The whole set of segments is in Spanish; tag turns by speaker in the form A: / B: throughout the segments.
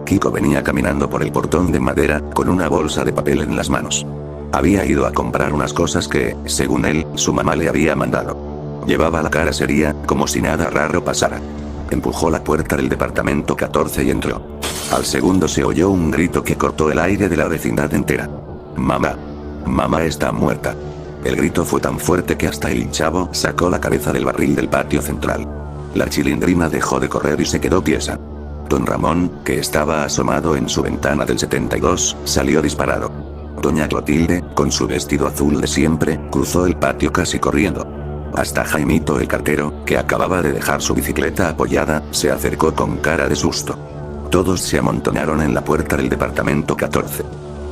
A: Kiko venía caminando por el portón de madera, con una bolsa de papel en las manos. Había ido a comprar unas cosas que, según él, su mamá le había mandado. Llevaba la cara seria, como si nada raro pasara. Empujó la puerta del departamento 14 y entró. Al segundo se oyó un grito que cortó el aire de la vecindad entera. «Mamá. Mamá está muerta». El grito fue tan fuerte que hasta el chavo sacó la cabeza del barril del patio central. La Chilindrina dejó de correr y se quedó tiesa. Don Ramón, que estaba asomado en su ventana del 72, salió disparado. Doña Clotilde, con su vestido azul de siempre, cruzó el patio casi corriendo. Hasta Jaimito el cartero, que acababa de dejar su bicicleta apoyada, se acercó con cara de susto. Todos se amontonaron en la puerta del departamento 14.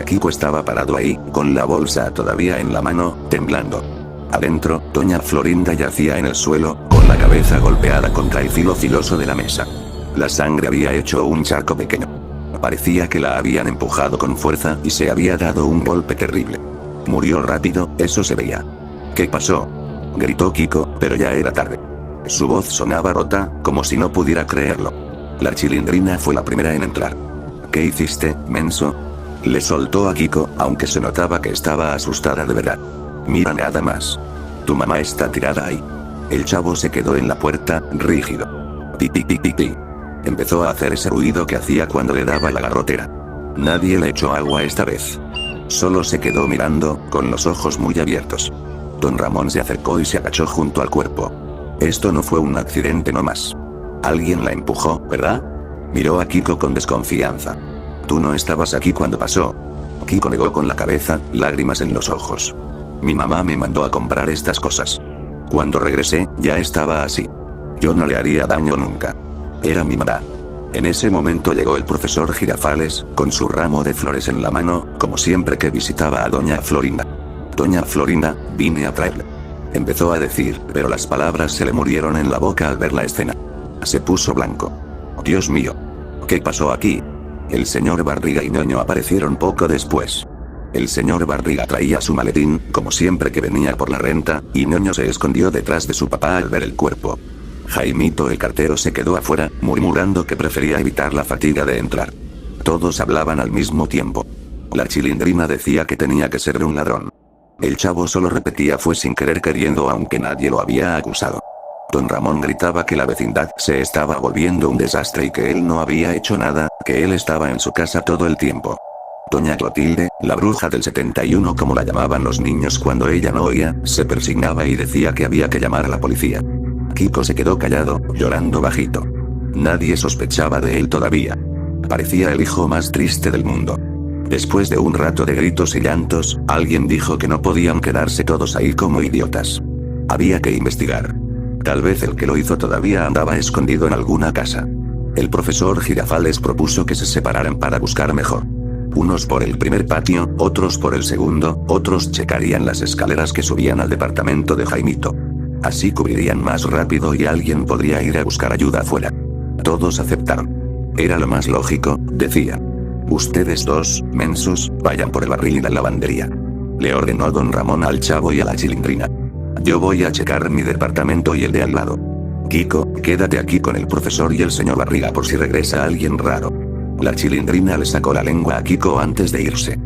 A: Kiko estaba parado ahí, con la bolsa todavía en la mano, temblando. Adentro, doña Florinda yacía en el suelo, con la cabeza golpeada contra el filo filoso de la mesa. La sangre había hecho un charco pequeño. Parecía que la habían empujado con fuerza y se había dado un golpe terrible. Murió rápido, eso se veía. ¿Qué pasó?, gritó Kiko, pero ya era tarde. Su voz sonaba rota, como si no pudiera creerlo. La Chilindrina fue la primera en entrar. ¿Qué hiciste, menso?, le soltó a Kiko, aunque se notaba que estaba asustada de verdad. Mira nada más. Tu mamá está tirada ahí. El chavo se quedó en la puerta, rígido. Pi pi pi pi pi. Empezó a hacer ese ruido que hacía cuando le daba la garrotera. Nadie le echó agua esta vez. Solo se quedó mirando, con los ojos muy abiertos. Don Ramón se acercó y se agachó junto al cuerpo. Esto no fue un accidente nomás. Alguien la empujó, ¿verdad? Miró a Kiko con desconfianza. Tú no estabas aquí cuando pasó. Kiko negó con la cabeza, lágrimas en los ojos. Mi mamá me mandó a comprar estas cosas. Cuando regresé, ya estaba así. Yo no le haría daño nunca. Era mi mamá. En ese momento llegó el profesor Girafales, con su ramo de flores en la mano, como siempre que visitaba a doña Florinda. Doña Florinda, vine a traerle. Empezó a decir, pero las palabras se le murieron en la boca al ver la escena. Se puso blanco. Dios mío. ¿Qué pasó aquí? El señor Barriga y Ñoño aparecieron poco después. El señor Barriga traía su maletín, como siempre que venía por la renta, y Ñoño se escondió detrás de su papá al ver el cuerpo. Jaimito el cartero se quedó afuera, murmurando que prefería evitar la fatiga de entrar. Todos hablaban al mismo tiempo. La Chilindrina decía que tenía que ser un ladrón. El chavo solo repetía fue sin querer queriendo aunque nadie lo había acusado. Don Ramón gritaba que la vecindad se estaba volviendo un desastre y que él no había hecho nada, que él estaba en su casa todo el tiempo. Doña Clotilde, la bruja del 71 como la llamaban los niños cuando ella no oía, se persignaba y decía que había que llamar a la policía. Kiko se quedó callado, llorando bajito. Nadie sospechaba de él todavía. Parecía el hijo más triste del mundo. Después de un rato de gritos y llantos, alguien dijo que no podían quedarse todos ahí como idiotas. Había que investigar. Tal vez el que lo hizo todavía andaba escondido en alguna casa. El profesor Girafales propuso que se separaran para buscar mejor. Unos por el primer patio, otros por el segundo, otros checarían las escaleras que subían al departamento de Jaimito. Así cubrirían más rápido y alguien podría ir a buscar ayuda afuera. Todos aceptaron. Era lo más lógico, decía. Ustedes dos, mensos, vayan por el barril y la lavandería. Le ordenó don Ramón al chavo y a la Chilindrina. Yo voy a checar mi departamento y el de al lado. Kiko, quédate aquí con el profesor y el señor Barriga por si regresa alguien raro. La Chilindrina le sacó la lengua a Kiko antes de irse.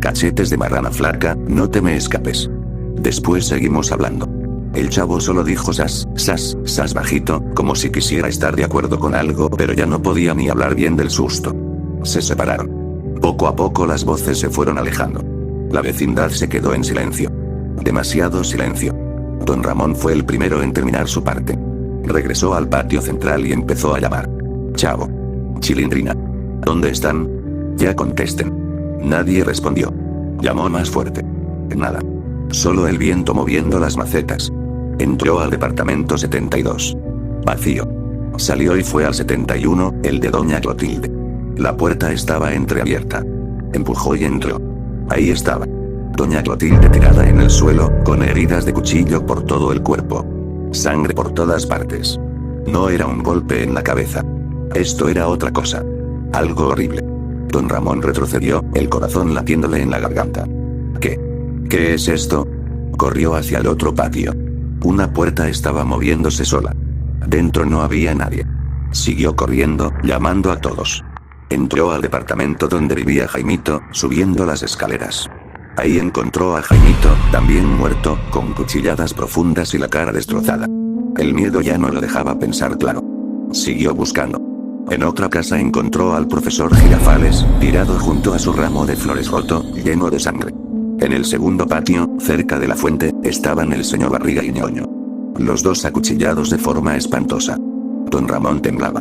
A: Cachetes de marrana flaca, no te me escapes. Después seguimos hablando. El chavo solo dijo sas, sas, sas bajito, como si quisiera estar de acuerdo con algo, pero ya no podía ni hablar bien del susto. Se separaron. Poco a poco las voces se fueron alejando. La vecindad se quedó en silencio. Demasiado silencio. Don Ramón fue el primero en terminar su parte. Regresó al patio central y empezó a llamar. Chavo. Chilindrina. ¿Dónde están? Ya contesten. Nadie respondió. Llamó más fuerte. Nada. Solo el viento moviendo las macetas. Entró al departamento 72. Vacío. Salió y fue al 71, el de doña Clotilde. La puerta estaba entreabierta. Empujó y entró. Ahí estaba. Doña Clotilde tirada en el suelo, con heridas de cuchillo por todo el cuerpo. Sangre por todas partes. No era un golpe en la cabeza. Esto era otra cosa. Algo horrible. Don Ramón retrocedió, el corazón latiéndole en la garganta. ¿Qué es esto? Corrió hacia el otro patio. Una puerta estaba moviéndose sola. Dentro no había nadie. Siguió corriendo, llamando a todos. Entró al departamento donde vivía Jaimito, subiendo las escaleras. Ahí encontró a Jaimito, también muerto, con cuchilladas profundas y la cara destrozada. El miedo ya no lo dejaba pensar claro. Siguió buscando. En otra casa encontró al profesor Girafales, tirado junto a su ramo de flores roto, lleno de sangre. En el segundo patio, cerca de la fuente, estaban el señor Barriga y Ñoño. Los dos acuchillados de forma espantosa. Don Ramón temblaba.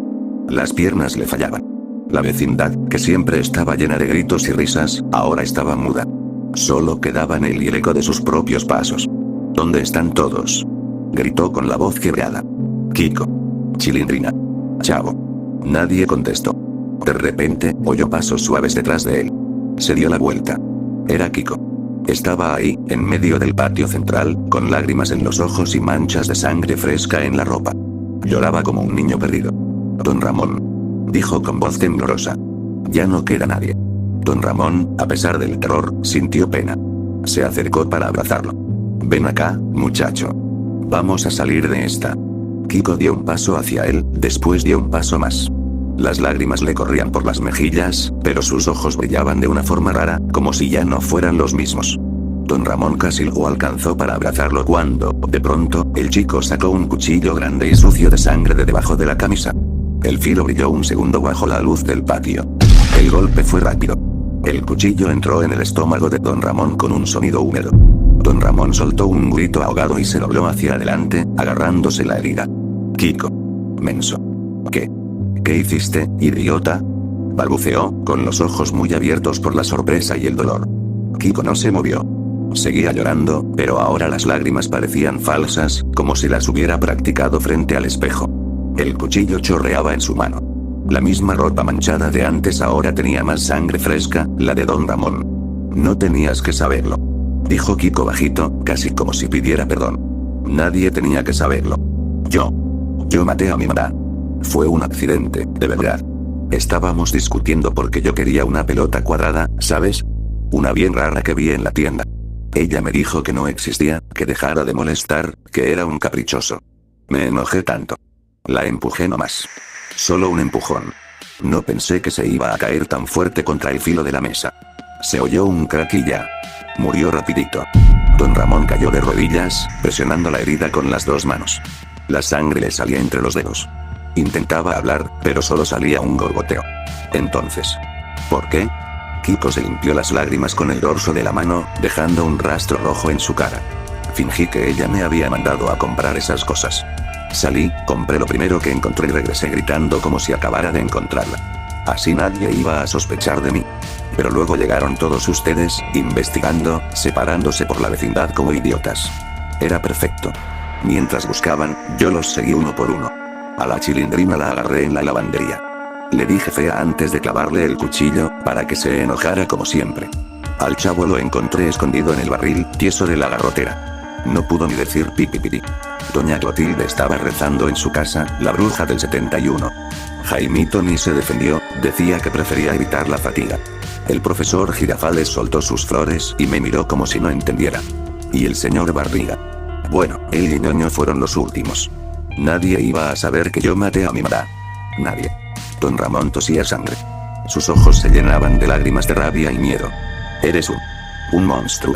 A: Las piernas le fallaban. La vecindad, que siempre estaba llena de gritos y risas, ahora estaba muda. Solo quedaban él y el eco de sus propios pasos. ¿Dónde están todos?, gritó con la voz quebrada. Kiko. Chilindrina. Chavo. Nadie contestó. De repente, oyó pasos suaves detrás de él. Se dio la vuelta. Era Kiko. Estaba ahí, en medio del patio central, con lágrimas en los ojos y manchas de sangre fresca en la ropa. Lloraba como un niño perdido. Don Ramón, dijo con voz temblorosa. Ya no queda nadie. Don Ramón, a pesar del terror, sintió pena. Se acercó para abrazarlo. Ven acá, muchacho. Vamos a salir de esta. Kiko dio un paso hacia él, después dio un paso más. Las lágrimas le corrían por las mejillas, pero sus ojos brillaban de una forma rara, como si ya no fueran los mismos. Don Ramón casi lo alcanzó para abrazarlo cuando, de pronto, el chico sacó un cuchillo grande y sucio de sangre de debajo de la camisa. El filo brilló un segundo bajo la luz del patio. El golpe fue rápido. El cuchillo entró en el estómago de Don Ramón con un sonido húmedo. Don Ramón soltó un grito ahogado y se dobló hacia adelante, agarrándose la herida. Kiko. Menso. ¿Qué hiciste, idiota?, balbuceó, con los ojos muy abiertos por la sorpresa y el dolor. Kiko no se movió. Seguía llorando, pero ahora las lágrimas parecían falsas, como si las hubiera practicado frente al espejo. El cuchillo chorreaba en su mano. La misma ropa manchada de antes ahora tenía más sangre fresca, la de Don Ramón. No tenías que saberlo, dijo Kiko bajito, casi como si pidiera perdón. Nadie tenía que saberlo. Yo maté a mi mamá. Fue un accidente, de verdad. Estábamos discutiendo porque yo quería una pelota cuadrada, ¿sabes? Una bien rara que vi en la tienda. Ella me dijo que no existía, que dejara de molestar, que era un caprichoso. Me enojé tanto. La empujé nomás. Solo un empujón. No pensé que se iba a caer tan fuerte contra el filo de la mesa. Se oyó un crack y ya. Murió rapidito. Don Ramón cayó de rodillas, presionando la herida con las dos manos. La sangre le salía entre los dedos. Intentaba hablar, pero solo salía un gorgoteo. Entonces, ¿por qué? Kiko se limpió las lágrimas con el dorso de la mano, dejando un rastro rojo en su cara. Fingí que ella me había mandado a comprar esas cosas. Salí, compré lo primero que encontré y regresé gritando como si acabara de encontrarla. Así nadie iba a sospechar de mí. Pero luego llegaron todos ustedes, investigando, separándose por la vecindad como idiotas. Era perfecto. Mientras buscaban, yo los seguí uno por uno. A la Chilindrina la agarré en la lavandería. Le dije fea antes de clavarle el cuchillo, para que se enojara como siempre. Al chavo lo encontré escondido en el barril tieso de la garrotera. No pudo ni decir pipipiri. Doña Clotilde estaba rezando en su casa, la bruja del 71. Jaimito ni se defendió, decía que prefería evitar la fatiga. El profesor Girafales soltó sus flores y me miró como si no entendiera. Y el señor Barriga. Bueno, él y Ñoño fueron los últimos. Nadie iba a saber que yo maté a mi mamá. Nadie. Don Ramón tosía sangre. Sus ojos se llenaban de lágrimas de rabia y miedo. Eres un monstruo.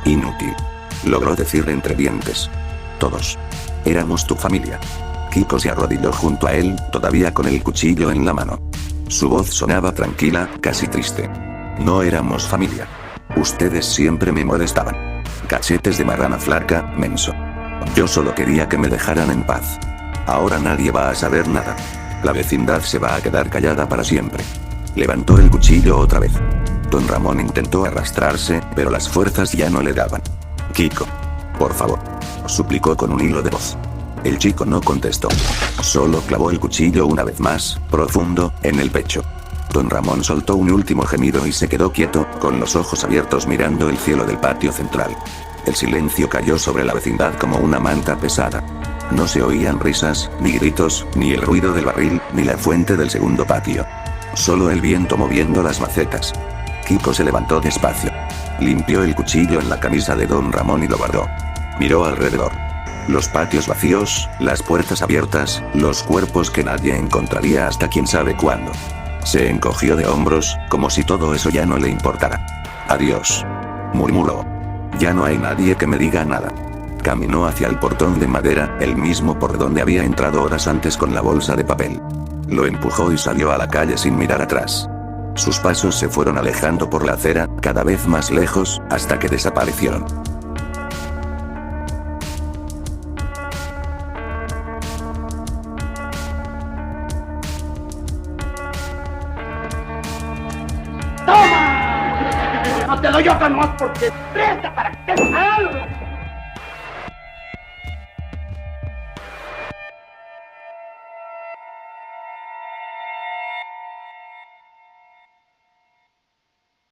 A: Inútil. Logró decir entre dientes. Todos. Éramos tu familia. Kiko se arrodilló junto a él, todavía con el cuchillo en la mano. Su voz sonaba tranquila, casi triste. No éramos familia. Ustedes siempre me molestaban. Cachetes de marrana flaca, menso. Yo solo quería que me dejaran en paz. Ahora nadie va a saber nada. La vecindad se va a quedar callada para siempre. Levantó el cuchillo otra vez. Don Ramón intentó arrastrarse, pero las fuerzas ya no le daban. Kiko. Por favor. Suplicó con un hilo de voz. El chico no contestó. Solo clavó el cuchillo una vez más, profundo, en el pecho. Don Ramón soltó un último gemido y se quedó quieto, con los ojos abiertos mirando el cielo del patio central. El silencio cayó sobre la vecindad como una manta pesada. No se oían risas, ni gritos, ni el ruido del barril, ni la fuente del segundo patio. Solo el viento moviendo las macetas. Kiko se levantó despacio. Limpió el cuchillo en la camisa de Don Ramón y lo guardó. Miró alrededor. Los patios vacíos, las puertas abiertas, los cuerpos que nadie encontraría hasta quién sabe cuándo. Se encogió de hombros, como si todo eso ya no le importara. Adiós. Murmuró. Ya no hay nadie que me diga nada. Caminó hacia el portón de madera, el mismo por donde había entrado horas antes con la bolsa de papel. Lo empujó y salió a la calle sin mirar atrás. Sus pasos se fueron alejando por la acera, cada vez más lejos, hasta que desaparecieron.
B: ¡Toma! No te doy otra más porque presta para que te salga.